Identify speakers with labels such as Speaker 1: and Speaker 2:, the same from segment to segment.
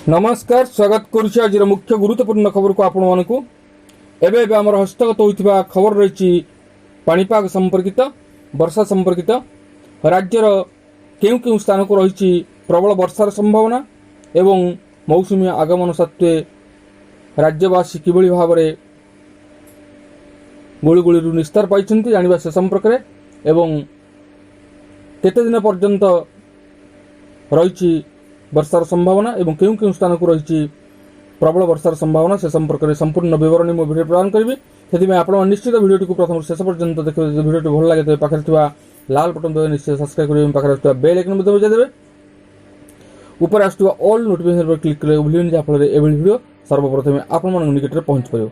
Speaker 1: नमस्कार स्वागत करुछि आज मुख्य गुरुत्वपूर्ण खबर को आपण मानकु एबे आमर हस्तगत होइतिबा खबर रहिछि पाणीपाग संपर्कित वर्षा संपर्कित राज्यर केउ केउ स्थान को रहिछि प्रबल वर्षार संभावना एवं मौसुमी आगमन सत्वे राज्यवासी किभଳି भाबरे गुळुगुळीरु निस्तार पाइछन्ति जानिबा से संपर्क रे एवं केते दिन पर्यंत रहिछि वर्षार संभावना एवं केउ केउ स्थान को रही प्रबल वर्षार संभावना से संपर्क में संपूर्ण विवरणी मो वीडियो प्रदान करी से आप निश्चित वीडियो को प्रथम शेष पर्यंत देखिए। वीडियो भल लगे तो पाखे लाल बटन दबाई निश्चय सब्सक्राइब करेंगे पाखे बेल आइकन बजाय देवे ऊपर आसुवा ऑल नोटिफिकेशन पर क्लिक करेंगे भूलिए जहाँफल ये वीडियो सर्वप्रथम आपण निकट में पहुंच पार।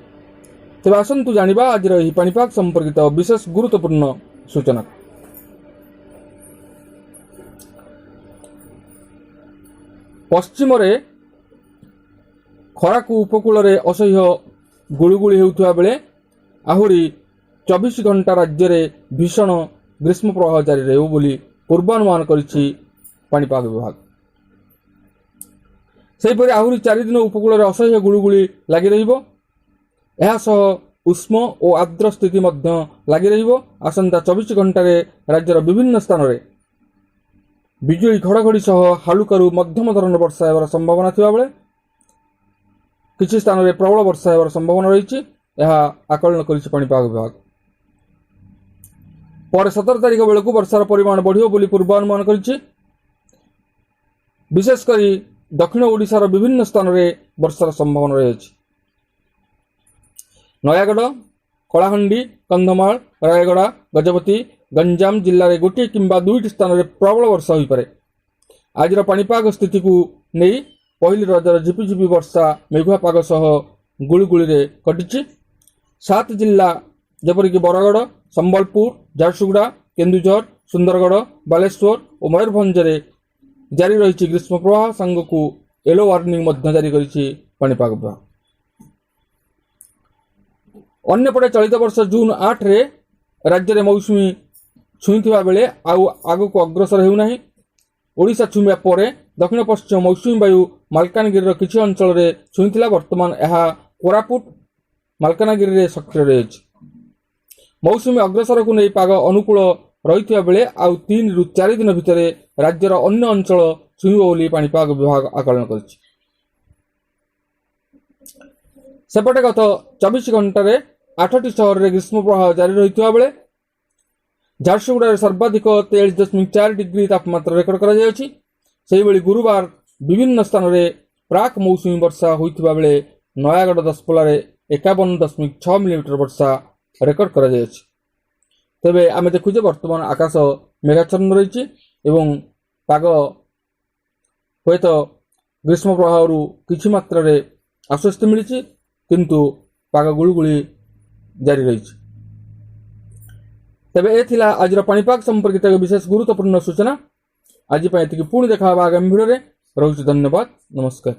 Speaker 1: तेज आसतु जाना आज पाणीपाग संपर्कित विशेष गुरुत्वपूर्ण सूचना। पश्चिम खरा को उपकूल रे असह्य गुळुगुळी हेउथुवा बेले आहुरी 24 घंटा राज्य रे भीषण ग्रीष्म प्रवाह जारी रहबो बोली पूर्वानुमान करिछि पाणीपाग विभाग। सेहिपरि आहुरी 4 दिन उपकूल रे असह्य गुळुगुळी लागि रहिबो। एहा सह उष्म और आर्द्र स्थिति मध्य लागि रहिबो। आसंता 24 घंटा रे राज्यर विभिन्न स्थान रे बिजुली घड़घड़ी सह हालुकारू मध्यम धरण वर्षा होवार संभावना थिबा बेले किछि स्थान रे प्रबल वर्षा होवार संभावना रही आकलन करिछि पाणीपाग विभाग। पर 17 तारिख बेलू वर्षार परिमाण बढ़ियो बोली पूर्वानुमान करिछि। विशेषकर दक्षिण ओडिशार विभिन्न स्थान रे वर्षार संभावना रही। नयागढ़ कलाहांडी कंधमाल रायगड़ा गजपति गंजाम जिले में गोटे किंबा दुईटी स्थान में प्रबल वर्षा हो पारे। आज पाणीपाग स्थिति को नहीं पहली रजर झिपिझिपि वर्षा मेघुआ पाग सह गुळुगुळी कटिछि। 7 जिला जपरिक बरगढ़ संबलपुर झारसुगुड़ा केन्दुझर सुंदरगढ़ बालेश्वर और मयूरभंज जारी रही ग्रीष्म प्रवाह सांग को येलो वार्निंग जारी करिछि पाणीपाग विभाग। अन्यपटे चलित वर्ष जून 8 रे राज्य में मौसुमी छुईथिबा बेले आगु को अग्रसर हेउना। ओडिशा छुईबा परे दक्षिण पश्चिम मौसुमी वायु मालकानगिरी किछि अंचल रे छुईथिला। वर्तमान यह कोरापुट मालकानगिरी रे सक्रिय रहिछि। मौसुमी अग्रसर को नहीं पाग अनुकूल रहिथिबा बेले 3 रु 4 दिन भितर राज्यर अन्य अंचल छुईब बोली पाणीपाग विभाग आकलन करिछि। सेपटे गत 24 घंटा 8टी सहर में ग्रीष्म प्रवाह जारी रहिथिबा बेले झारसुगुड़ा सर्वाधिक 43.4 डिग्री तापमात्रा रेकर्ड करा जायछि। सेहि बेली गुरुवार विभिन्न स्थान में प्राक मौसुमी वर्षा होइथिबा बेले नयागढ़ दशपल्ला 51.6 मिलीमीटर वर्षा रेकर्ड करा जायछि। तेबे आमे देखुजे वर्तमान आकाश मेघाच्छन्न रहिछि एवं पाग हुएत ग्रीष्म प्रवाहरु किछि मात्रा रे आश्वस्ति मिलिछि किंतु पाग गुळुगुळी जारी रहिछि। तेबे ए थिला आज पाणीपाग संपर्कित विशेष गुरुत्वपूर्ण सूचना। आज पुणी देखा आगामी भिडियो रे। रहुछि धन्यवाद नमस्कार।